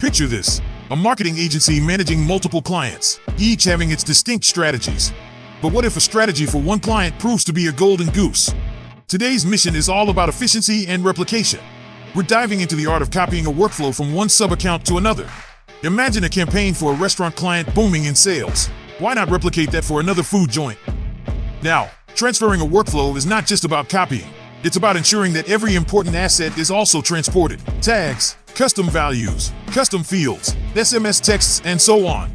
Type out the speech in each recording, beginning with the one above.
Picture this, a marketing agency managing multiple clients, each having its distinct strategies. But what if a strategy for one client proves to be a golden goose? Today's mission is all about efficiency and replication. We're diving into the art of copying a workflow from one sub-account to another. Imagine a campaign for a restaurant client booming in sales. Why not replicate that for another food joint? Now, transferring a workflow is not just about copying. It's about ensuring that every important asset is also transported. Tags, custom values, custom fields, SMS texts, and so on.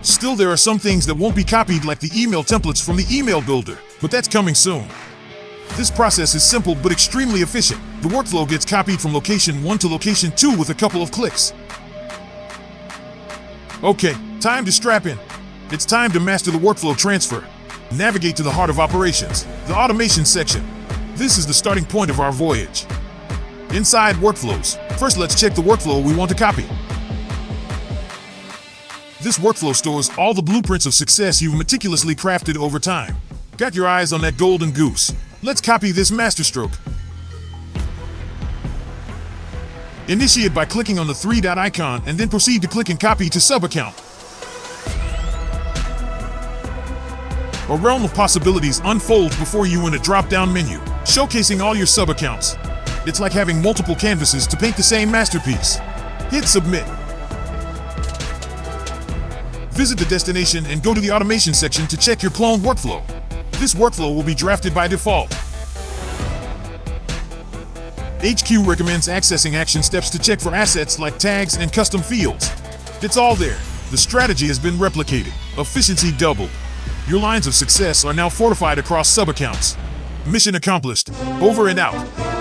Still, there are some things that won't be copied, like the email templates from the email builder, but that's coming soon. This process is simple but extremely efficient. The workflow gets copied from location 1 to location 2 with a couple of clicks. Okay, time to strap in. It's time to master the workflow transfer. Navigate to the heart of operations, the automation section. This is the starting point of our voyage. Inside workflows, first let's check the workflow we want to copy. This workflow stores all the blueprints of success you've meticulously crafted over time. Got your eyes on that golden goose? Let's copy this masterstroke. Initiate by clicking on the three-dot icon and then proceed to click and copy to SubAccount. A realm of possibilities unfolds before you in a drop-down menu, showcasing all your sub-accounts. It's like having multiple canvases to paint the same masterpiece. Hit submit. Visit the destination and go to the automation section to check your cloned workflow. This workflow will be drafted by default. HQ recommends accessing action steps to check for assets like tags and custom fields. It's all there. The strategy has been replicated. Efficiency doubled. Your lines of success are now fortified across sub-accounts. Mission accomplished. Over and out.